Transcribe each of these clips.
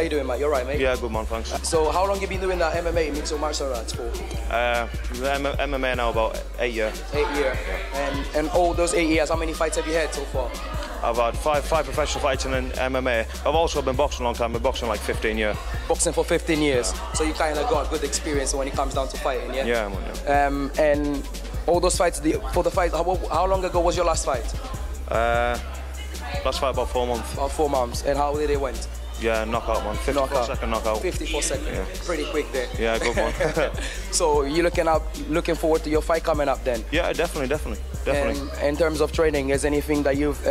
you doing, mate? You're right, mate? Yeah, good man, thanks. So how long have you been doing that MMA, mixed martial arts for? MMA now about 8 years. 8 years. Yeah. And all those 8 years, how many fights have you had so far? I've had five professional fights in MMA. I've also been boxing a long time. I've been boxing like 15 years. Boxing for 15 years. Yeah. So you kind of got good experience when it comes down to fighting, yeah? Yeah, man, yeah. And all those fights, for the fight, how long ago was your last fight? Last fight about 4 months. About 4 months. And how did it went? Yeah, knockout, man. 54-second knockout. 54 seconds. Yeah. Pretty quick there. Yeah, good one. So you're looking forward to your fight coming up then? Yeah, definitely. In terms of training, is anything that you've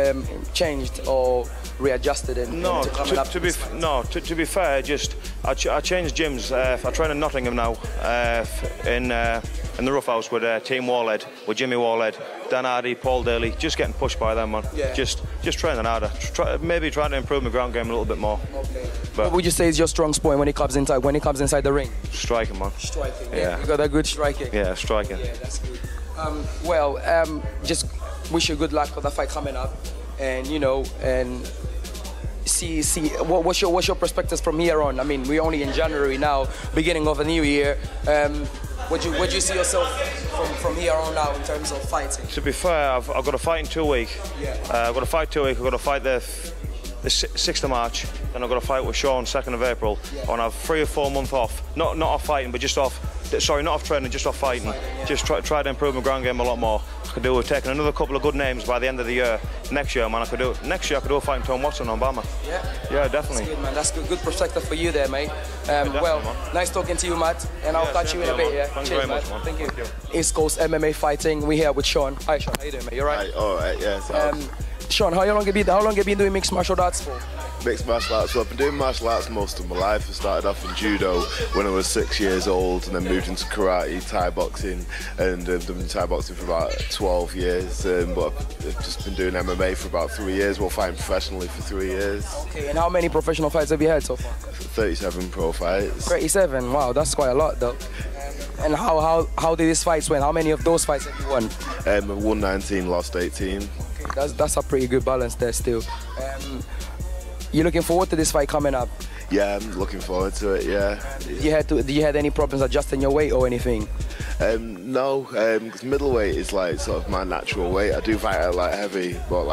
changed or readjusted to be fair, I changed gyms. I train in Nottingham now, in the Rough House with Team Warled, with Jimmy Warled, Dan Hardy, Paul Daly, just getting pushed by them, man. Yeah. Just training harder. Maybe trying to improve my ground game a little bit more. Okay. What would you say is your strong point when it comes inside the ring? Striking, man. Striking. Yeah. You got a good striking. Yeah, striking. Yeah, that's good. Just wish you good luck for the fight coming up, and see what's your perspectives from here on. I mean, we're only in January now, beginning of a new year. Would you see yourself from here on out in terms of fighting? To be fair, I've got a fight in 2 weeks. Yeah. I've got a fight 2 weeks. I've got a fight the 6th of March. Then I've got a fight with Sean 2nd of April. Yeah. And I have 3 or 4 months off. Not off fighting, but just off. Sorry, not off training, just off fighting. Yeah. Just try to improve my ground game a lot more. I could do with taking another couple of good names by the end of the year. Next year, man, I could do a fight in Tom Watson on Bama. Yeah. Yeah, definitely. That's good, man. That's good perspective for you there, mate. Man. Nice talking to you, Matt. And I'll catch you in a bit, yeah? Thanks very much, man. Thank you. East Coast MMA fighting. We're here with Sean. Hi, Sean. How you doing, mate? You alright? All right, yeah. Sean, how long have you been doing mixed martial arts for? Mixed martial arts. So I've been doing martial arts most of my life. I started off in judo when I was 6 years old, and then moved into karate, Thai boxing, and done Thai boxing for about 12 years. But I've just been doing MMA for about 3 years. Well, fighting professionally for 3 years. Okay, and how many professional fights have you had so far? 37 pro fights. 37. Wow, that's quite a lot, though. And how did these fights win? How many of those fights have you won? I won 19, lost 18. Okay, that's a pretty good balance there still. You looking forward to this fight coming up? Yeah, I'm looking forward to it, yeah. Did you had any problems adjusting your weight or anything? No, because middleweight is like sort of my natural weight. I do fight at light heavy, but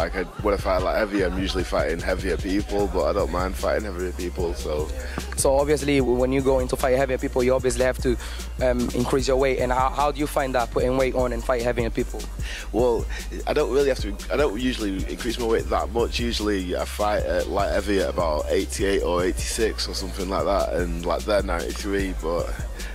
when I fight at light heavy, I'm usually fighting heavier people, but I don't mind fighting heavier people, so. So obviously, when you go into fight heavier people, you obviously have to increase your weight. And how do you find that, putting weight on and fight heavier people? Well, I don't usually increase my weight that much. Usually I fight at light heavy at about 88 or 86 or something like that, and like they're 93, but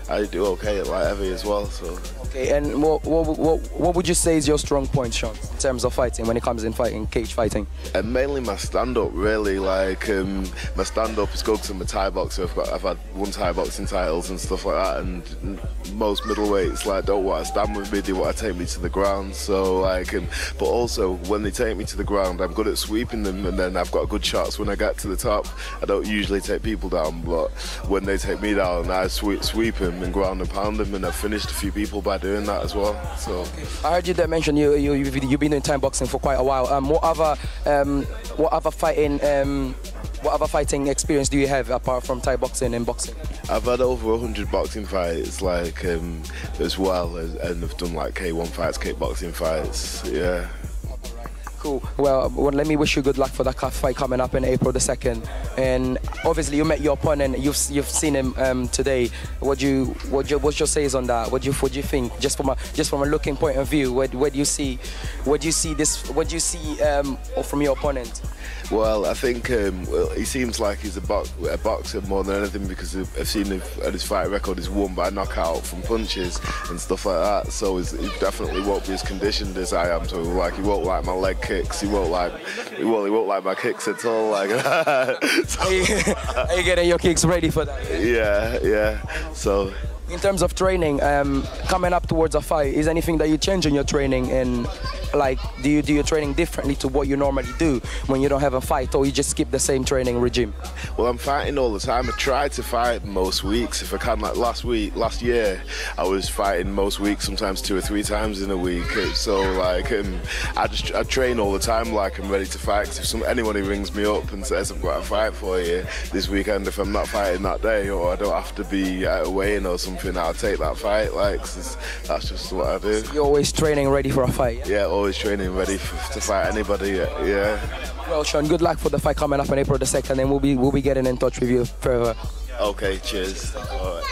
I do okay at light heavy as well. So. Okay, and what would you say is your strong point, Sean, in terms of fighting, when it comes in fighting, cage fighting? Mainly my stand-up, really. Like my stand-up is good because I'm a Thai boxer. I've had won Thai boxing titles and stuff like that, and most middleweights don't want to stand with me, they want to take me to the ground. So but also when they take me to the ground, I'm good at sweeping them, and then I've got good shots when I get to the top. I don't usually take people down, but when they take me down, I sweep them and ground and pound them, and I've finished a few people by doing that as well. So I heard you mention you've been doing Thai boxing for quite a while. What other fighting experience do you have apart from Thai boxing and boxing? I've had over 100 boxing fights, as well, and I've done K1 fights, kickboxing fights. Yeah. Cool. Well, let me wish you good luck for that fight coming up in April the 2nd. And obviously, you met your opponent. You've seen him today. What's your says on that? What do you think? Just from a looking point of view, where do you see from your opponent? Well, I think he seems like he's a boxer more than anything, because I've seen his fight record is won by knockout from punches and stuff like that. So he definitely won't be as conditioned as I am. So he won't like my leg kicks. He won't like my kicks at all. Are you getting your kicks ready for that? Yeah. So. In terms of training, coming up towards a fight, is anything that you change in your training? And like, do you do your training differently to what you normally do when you don't have a fight, or you just skip the same training regime? Well, I'm fighting all the time. I try to fight most weeks if I can. Like last year, I was fighting most weeks, sometimes 2 or 3 times in a week. So like, I train all the time, like I'm ready to fight. 'Cause if anyone who rings me up and says I've got a fight for you this weekend, if I'm not fighting that day or I don't have to be at a weigh-in or something, I'll take that fight. Like, 'cause that's just what I do. You're always training ready for a fight? Yeah, always training ready to fight anybody. Yeah. Well, Sean, good luck for the fight coming up on April the 2nd, and we'll be getting in touch with you further. Okay, cheers. All right.